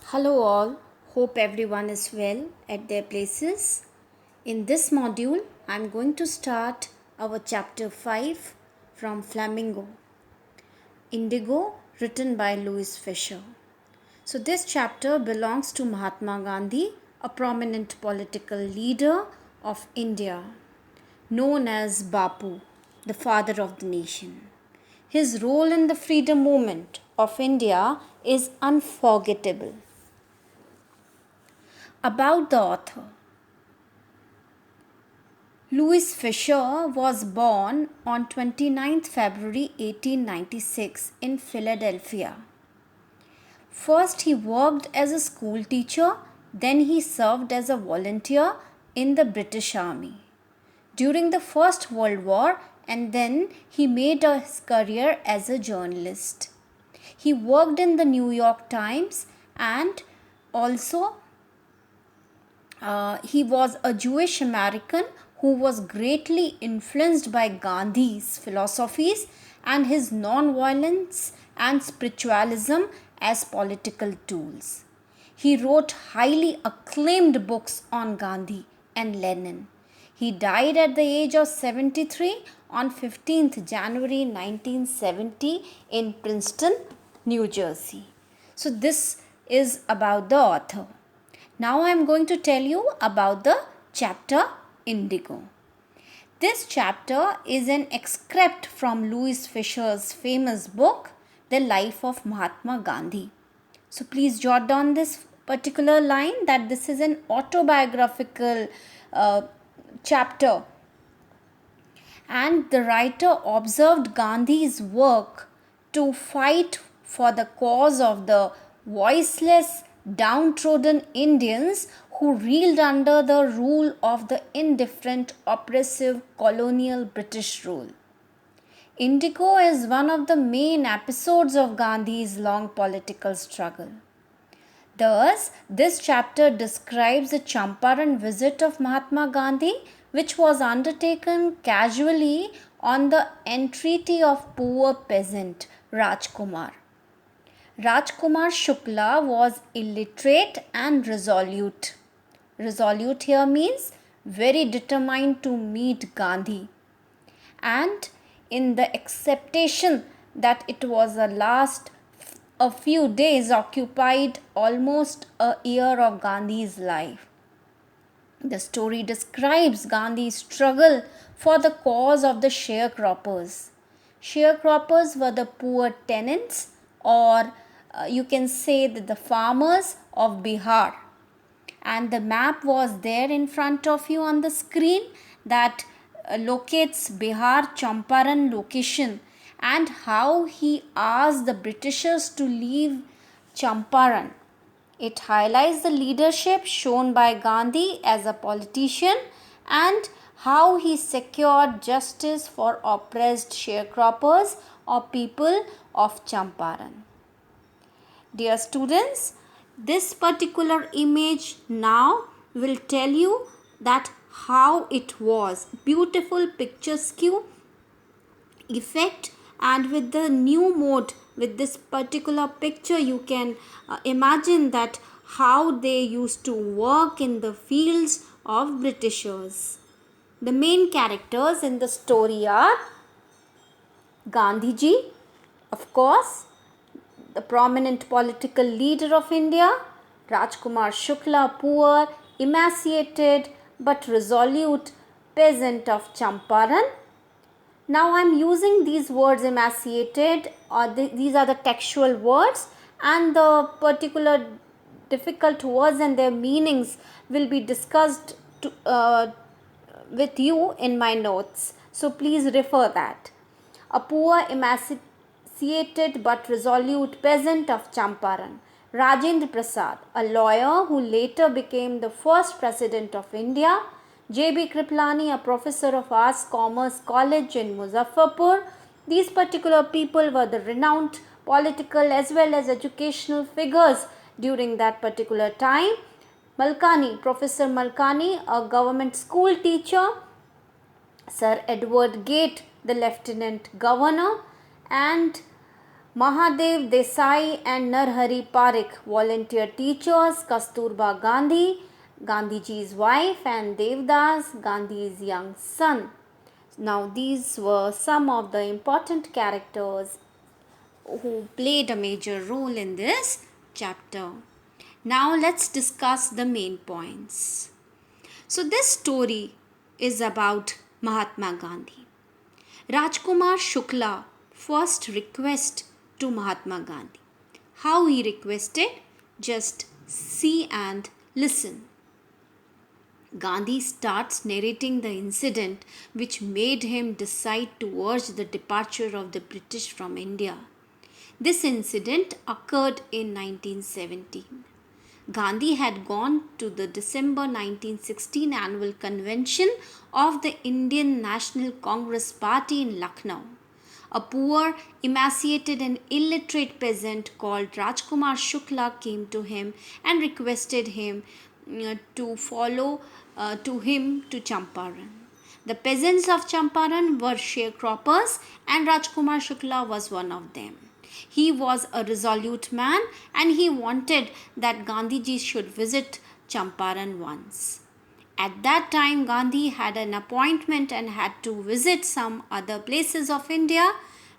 Hello, all. Hope everyone is well at their places. In this module, I'm going to start our chapter 5 from Flamingo Indigo, written by Louis Fisher. So, this chapter belongs to Mahatma Gandhi, a prominent political leader of India, known as Bapu, the father of the nation. His role in the freedom movement of India is unforgettable. About the author, Louis Fisher was born on 29th February 1896 in Philadelphia. First, he worked as a school teacher, then, he served as a volunteer in the British Army during the First World War, and then he made his career as a journalist. He worked in the New York Times and also he was a Jewish American who was greatly influenced by Gandhi's philosophies and his non-violence and spiritualism as political tools. He wrote highly acclaimed books on Gandhi and Lenin. He died at the age of 73 on 15th January 1970 in Princeton, New Jersey. So this is about the author. Now I am going to tell you about the chapter Indigo. This chapter is an excerpt from Louis Fisher's famous book, The Life of Mahatma Gandhi. So please jot down this particular line that this is an autobiographical chapter. And the writer observed Gandhi's work to fight for the cause of the voiceless, downtrodden Indians who reeled under the rule of the indifferent, oppressive colonial British rule. Indigo is one of the main episodes of Gandhi's long political struggle. Thus, this chapter describes the Champaran visit of Mahatma Gandhi, which was undertaken casually on the entreaty of poor peasant Rajkumar. Rajkumar Shukla was illiterate and resolute. Resolute here means very determined to meet Gandhi. And in the acceptation that it was a few days occupied almost a year of Gandhi's life. The story describes Gandhi's struggle for the cause of the sharecroppers. Sharecroppers were the poor tenants, or you can say that the farmers of Bihar. And the map was there in front of you on the screen that locates Bihar Champaran location and how he asked the Britishers to leave Champaran. It highlights the leadership shown by Gandhi as a politician and how he secured justice for oppressed sharecroppers or people of Champaran. Dear students, this particular image now will tell you that how it was. Beautiful picturesque effect, and with the new mode, with this particular picture, you can imagine that how they used to work in the fields of Britishers. The main characters in the story are Gandhiji, of course, the prominent political leader of India, Rajkumar Shukla, poor, emaciated but resolute peasant of Champaran. Now I am using these words emaciated, these are the textual words, and the particular difficult words and their meanings will be discussed with you in my notes. So please refer that. A poor, emaciated but resolute peasant of Champaran. Rajendra Prasad, a lawyer who later became the first president of India. J.B. Kriplani, a professor of Arts Commerce College in Muzaffarpur. These particular people were the renowned political as well as educational figures during that particular time. Malkani, Professor Malkani, a government school teacher. Sir Edward Gate, the Lieutenant Governor, and Mahadev Desai and Narhari Parikh, volunteer teachers, Kasturba Gandhi, Gandhiji's wife, and Devdas, Gandhi's young son. Now, these were some of the important characters who played a major role in this chapter. Now, let's discuss the main points. So, this story is about Mahatma Gandhi. Rajkumar Shukla first request to Mahatma Gandhi. How he requested? Just see and listen. Gandhi starts narrating the incident which made him decide to urge the departure of the British from India. This incident occurred in 1917. Gandhi had gone to the December 1916 annual convention of the Indian National Congress Party in Lucknow. A poor, emaciated and illiterate peasant called Rajkumar Shukla came to him and requested him to follow him to Champaran. The peasants of Champaran were sharecroppers and Rajkumar Shukla was one of them. He was a resolute man and he wanted that Gandhiji should visit Champaran once. At that time, Gandhi had an appointment and had to visit some other places of India.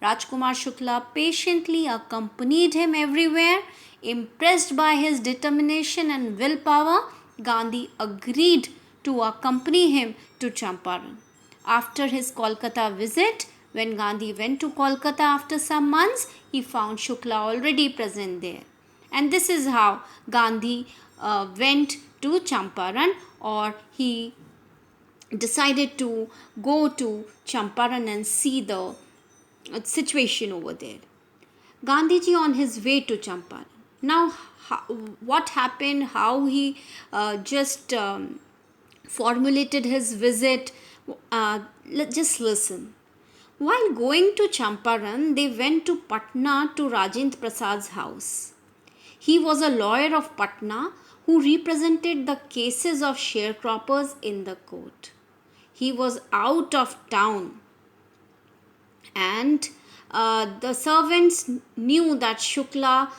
Rajkumar Shukla patiently accompanied him everywhere. Impressed by his determination and willpower, Gandhi agreed to accompany him to Champaran. After his Kolkata visit, when Gandhi went to Kolkata after some months, he found Shukla already present there. And this is how Gandhi went to Champaran, or he decided to go to Champaran and see the situation over there. Gandhiji on his way to Champaran. Now, what happened, how he just formulated his visit, just listen. While going to Champaran, they went to Patna to Rajendra Prasad's house. He was a lawyer of Patna who represented the cases of sharecroppers in the court. He was out of town and the servants knew that Shukla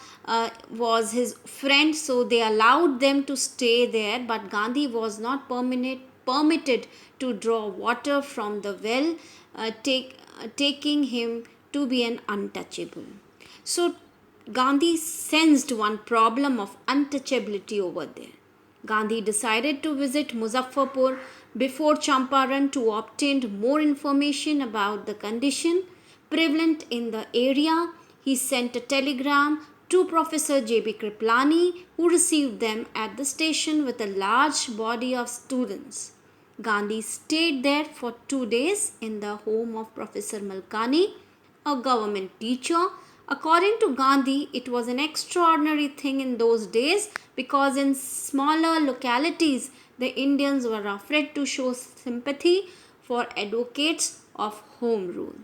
was his friend, so they allowed them to stay there, but Gandhi was not permitted to draw water from the well, taking him to be an untouchable. So Gandhi sensed one problem of untouchability over there. Gandhi decided to visit Muzaffarpur before Champaran to obtain more information about the condition prevalent in the area. He sent a telegram to Professor J.B. Kriplani, who received them at the station with a large body of students. Gandhi stayed there for 2 days in the home of Professor Malkani, a government teacher. According to Gandhi, it was an extraordinary thing in those days because in smaller localities, the Indians were afraid to show sympathy for advocates of home rule.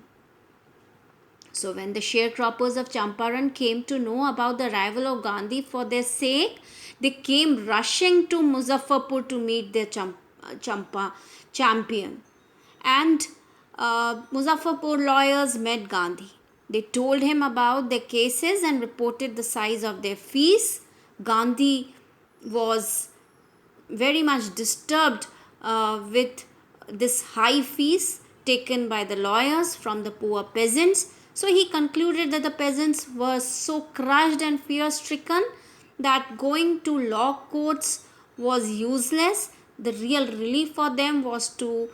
So when the sharecroppers of Champaran came to know about the arrival of Gandhi for their sake, they came rushing to Muzaffarpur to meet their champion. And Muzaffarpur lawyers met Gandhi. They told him about their cases and reported the size of their fees. Gandhi was very much disturbed with this high fees taken by the lawyers from the poor peasants. So he concluded that the peasants were so crushed and fear stricken that going to law courts was useless. The real relief for them was to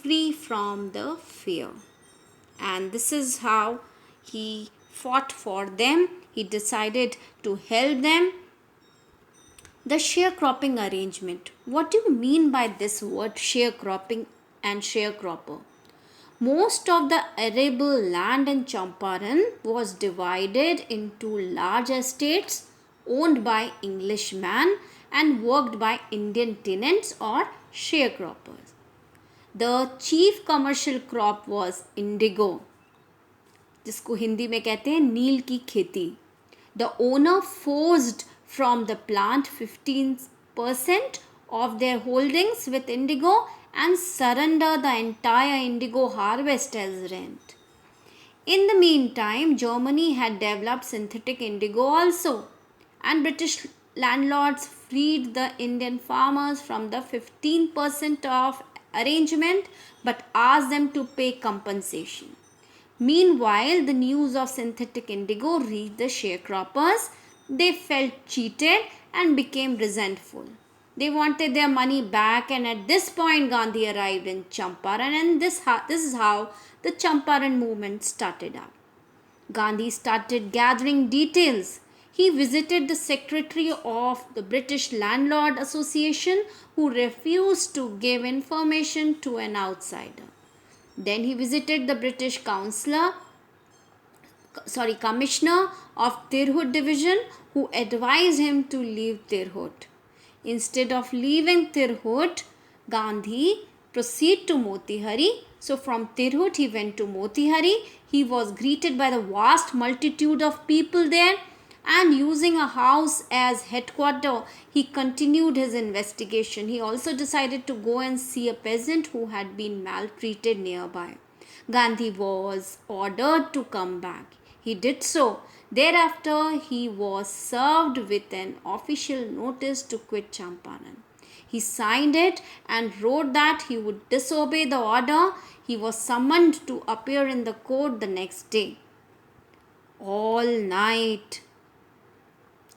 free from the fear. And this is how he fought for them. He decided to help them. The sharecropping arrangement. What do you mean by this word sharecropping and sharecropper? Most of the arable land in Champaran was divided into large estates owned by Englishmen and worked by Indian tenants or sharecroppers. The chief commercial crop was indigo, जिसको हिंदी में कहते हैं नील की खेती. The owner forced from the plant 15% of their holdings with indigo and surrender the entire indigo harvest as rent. In the meantime, Germany had developed synthetic indigo also, and British landlords freed the Indian farmers from the 15% of arrangement but asked them to pay compensation. Meanwhile, the news of synthetic indigo reached the sharecroppers. They felt cheated and became resentful. They wanted their money back, and at this point, Gandhi arrived in Champaran, and this is how the Champaran movement started up. Gandhi started gathering details. He visited the secretary of the British Landlord Association, who refused to give information to an outsider. Then he visited the British commissioner of Tirhut division, who advised him to leave Tirhut. Instead of leaving Tirhut, Gandhi proceeded to Motihari. So from Tirhut he went to Motihari. He was greeted by the vast multitude of people there, and using a house as headquarters, he continued his investigation. He also decided to go and see a peasant who had been maltreated nearby. Gandhi was ordered to come back. He did so. Thereafter, he was served with an official notice to quit Champaran. He signed it and wrote that he would disobey the order. He was summoned to appear in the court the next day. All night,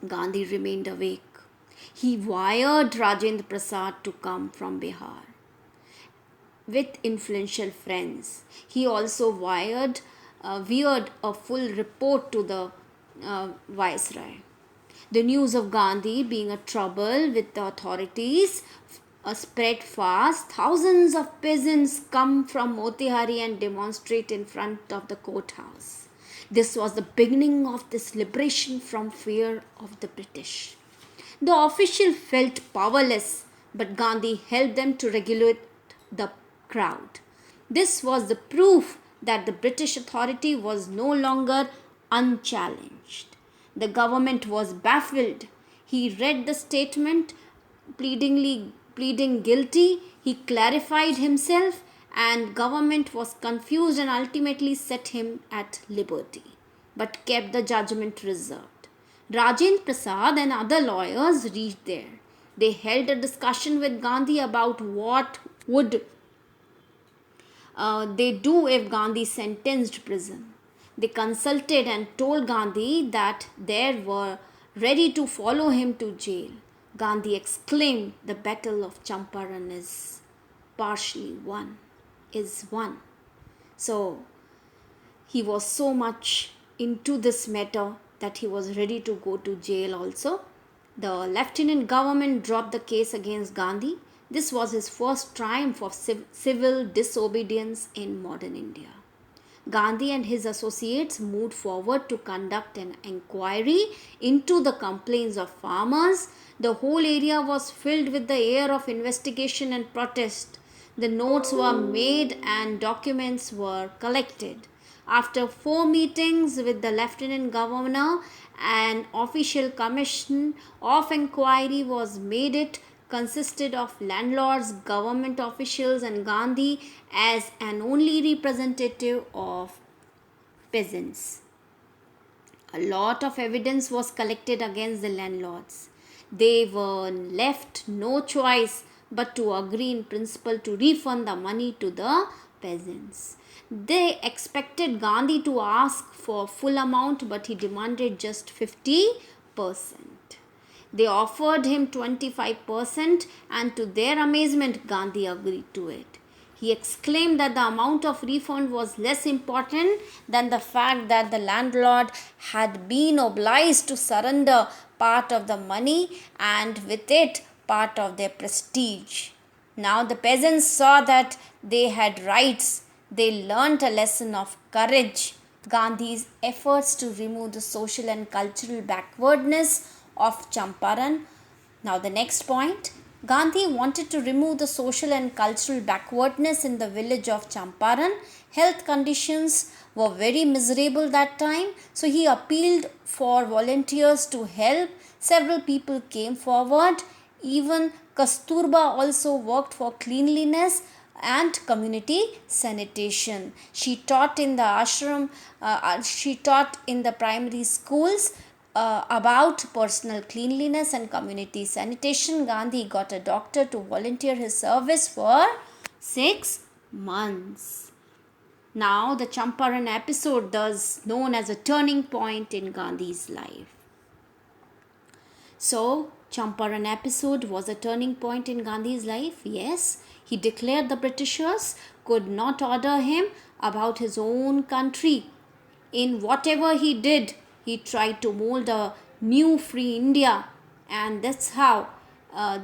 Gandhi remained awake. He wired Rajendra Prasad to come from Bihar with influential friends. He also wired a full report to the viceroy. The news of Gandhi being a trouble with the authorities spread fast. Thousands of peasants come from Motihari and demonstrate in front of the courthouse. This was the beginning of this liberation from fear of the British. The official felt powerless, but Gandhi helped them to regulate the crowd. This was the proof that the British authority was no longer unchallenged. The government was baffled. He read the statement, pleading guilty. He clarified himself, and government was confused and ultimately set him at liberty, but kept the judgment reserved. Rajendra Prasad and other lawyers reached there. They held a discussion with Gandhi about what would they do if Gandhi sentenced prison. They consulted and told Gandhi that they were ready to follow him to jail. Gandhi exclaimed, "The battle of Champaran is partially won, is won." So he was so much into this matter that he was ready to go to jail also. The lieutenant government dropped the case against Gandhi. This was his first triumph of civil disobedience in modern India. Gandhi and his associates moved forward to conduct an inquiry into the complaints of farmers. The whole area was filled with the air of investigation and protest. The notes were made and documents were collected. After 4 meetings with the Lieutenant Governor, an official commission of inquiry was made. It consisted of landlords, government officials, and Gandhi as an only representative of peasants. A lot of evidence was collected against the landlords. They were left no choice but to agree in principle to refund the money to the peasants. They expected Gandhi to ask for full amount, but he demanded just 50%. They offered him 25%, and to their amazement, Gandhi agreed to it. He exclaimed that the amount of refund was less important than the fact that the landlord had been obliged to surrender part of the money and with it part of their prestige. Now the peasants saw that they had rights. They learnt a lesson of courage. Gandhi's efforts to remove the social and cultural backwardness of Champaran. Now the next point, Gandhi wanted to remove the social and cultural backwardness in the village of Champaran. Health conditions were very miserable that time, so he appealed for volunteers to help. Several people came forward. Even Kasturba also worked for cleanliness, and community sanitation. She taught in the ashram, she taught in the primary schools about personal cleanliness and community sanitation. Gandhi got a doctor to volunteer his service for 6 months. Now, the Champaran episode, thus known as a turning point in Gandhi's life. So, Champaran episode was a turning point in Gandhi's life. Yes, he declared the Britishers could not order him about his own country. In whatever he did, he tried to mold a new free India, and that's how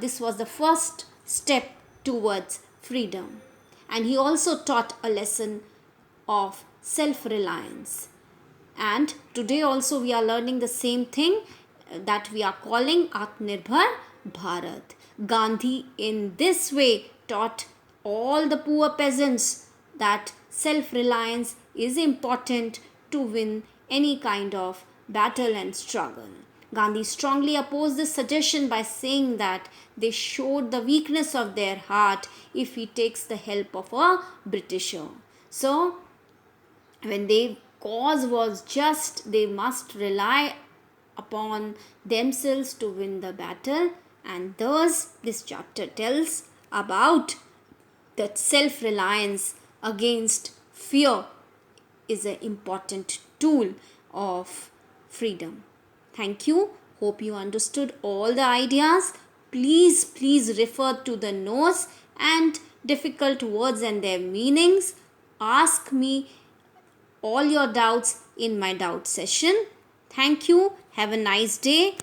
this was the first step towards freedom. And he also taught a lesson of self-reliance. And today also we are learning the same thing that we are calling Atmanirbhar Bharat. Gandhi in this way taught all the poor peasants that self-reliance is important to win any kind of battle and struggle. Gandhi strongly opposed this suggestion by saying that they showed the weakness of their heart if he takes the help of a Britisher. So, when their cause was just, they must rely upon themselves to win the battle, and thus this chapter tells about that self-reliance against fear is an important tool of freedom. Thank you. Hope you understood all the ideas. Please refer to the notes and difficult words and their meanings. Ask me all your doubts in my doubt session. Thank you. Have a nice day.